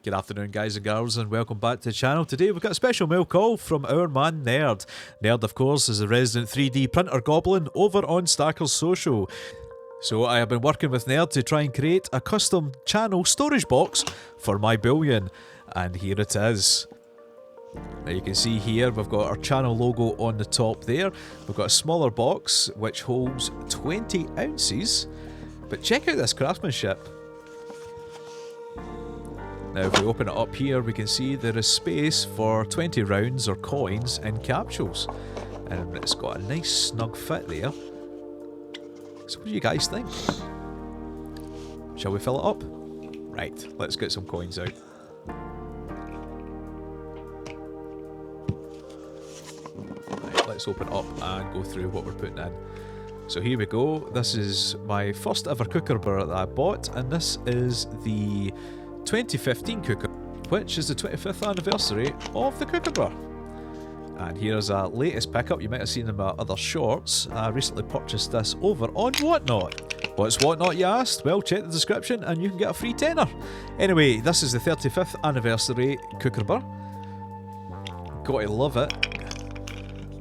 Good afternoon, guys and girls, and welcome back to the channel. Today we've got a special mail call from our man Nerd. Nerd, of course, is a resident 3D printer goblin over on Stackers Social. So I have been working with Nerd to try and create a custom channel storage box for my Bullion, and here it is. Now you can see here we've got our channel logo on the top there. We've got a smaller box which holds 20 ounces, but check out this craftsmanship. Now if we open it up here, we can see there is space for 20 rounds or coins in capsules, and it's got a nice snug fit there. So what do you guys think? Shall we fill it up? Right, let's get some coins out. Right, let's open it up and go through what we're putting in. So here we go. This is my first ever Kookaburra that I bought, and this is the 2015 Kookaburra, which is the 25th anniversary of the Kookaburra. And here's a latest pickup. You might have seen in my other shorts. I recently purchased this over on Whatnot. What's Whatnot, you asked? Well, check the description and you can get a free tenner. Anyway, this is the 35th anniversary Kookaburra. Gotta love it.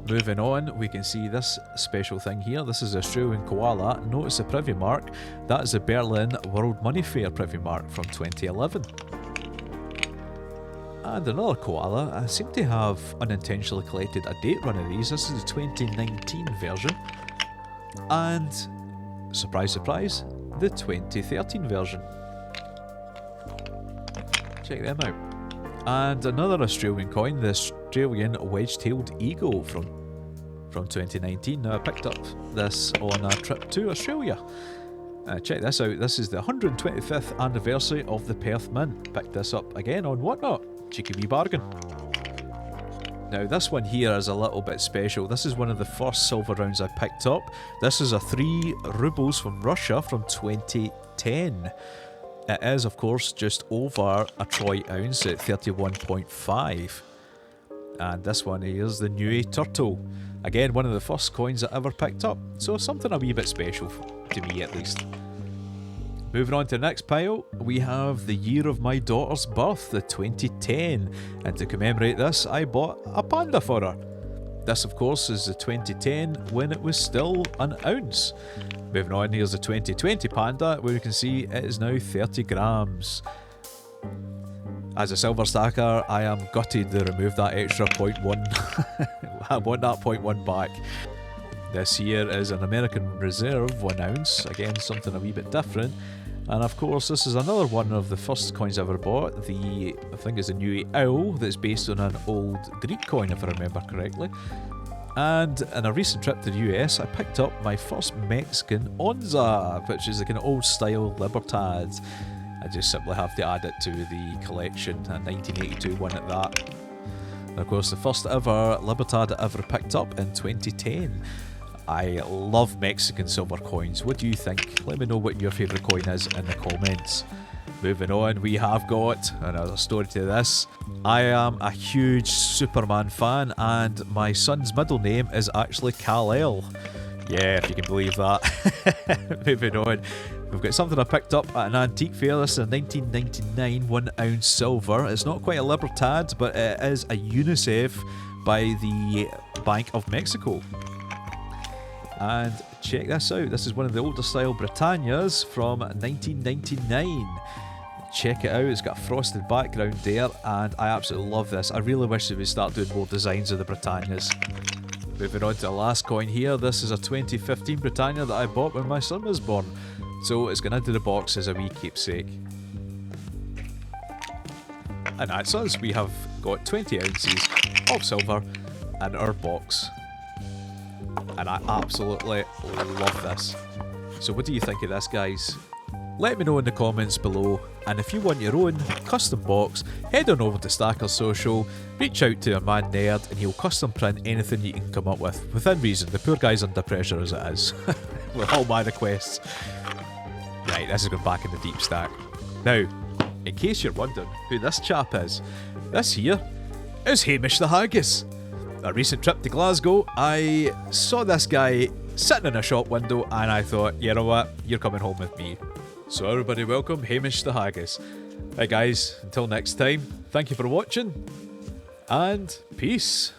Moving on, we can see this special thing here. This is the Australian Koala. Notice the Privy mark. That is the Berlin World Money Fair Privy mark from 2011. And another Koala. I seem to have unintentionally collected a date run of these. This is the 2019 version. And, surprise surprise, the 2013 version. Check them out. And another Australian coin, the Australian Wedge-tailed Eagle from 2019. Now I picked up this on a trip to Australia. Check this out, this is the 125th anniversary of the Perth Mint. Picked this up again on Whatnot. Cheeky wee bargain. Now this one here is a little bit special. This is one of the first silver rounds I picked up. This is a 3 rubles from Russia from 2010. It is, of course, just over a troy ounce at 31.5. And this one here is the New Turtle. Again, one of the first coins I ever picked up, so something a wee bit special, to me at least. Moving on to the next pile, we have the year of my daughter's birth, the 2010. And to commemorate this, I bought a panda for her. This, of course, is the 2010 when it was still an ounce. Moving on, here's the 2020 Panda, where you can see it is now 30 grams. As a silver stacker, I am gutted to remove that extra 0.1. I want that 0.1 back. This here is an American Reserve 1 ounce, again something a wee bit different. And of course, this is another one of the first coins I ever bought. I think it's a New Owl that's based on an old Greek coin, if I remember correctly. And in a recent trip to the US, I picked up my first Mexican Onza, which is like an old style Libertad. I just simply have to add it to the collection, a 1982 one at that. And of course, the first ever Libertad I ever picked up in 2010. I love Mexican silver coins. What do you think? Let me know what your favourite coin is in the comments. Moving on, we have got another story to this. I am a huge Superman fan, and my son's middle name is actually Kal-El. Yeah, if you can believe that. Moving on, we've got something I picked up at an antique fair. This is a 1999 1 ounce silver. It's not quite a Libertad, but it is a UNICEF by the Bank of Mexico. And check this out, this is one of the older style Britannias from 1999. Check it out, it's got a frosted background there, and I absolutely love this. I really wish they would start doing more designs of the Britannias. Moving on to the last coin here, this is a 2015 Britannia that I bought when my son was born. So it's going into the box as a wee keepsake. And that's us, we have got 20 ounces of silver in our box. And I absolutely love this. So what do you think of this, guys? Let me know in the comments below, and if you want your own custom box, head on over to Stackers Social, reach out to our man Nerd, and he'll custom print anything you can come up with, within reason. The poor guy's under pressure as it is, with all my requests. Right, this is going back in the deep stack. Now, in case you're wondering who this chap is, this here is Hamish the Haggis. A recent trip to Glasgow, I saw this guy sitting in a shop window and I thought, you know what, you're coming home with me. So everybody welcome Hamish the Haggis. Right guys, until next time, thank you for watching, and peace.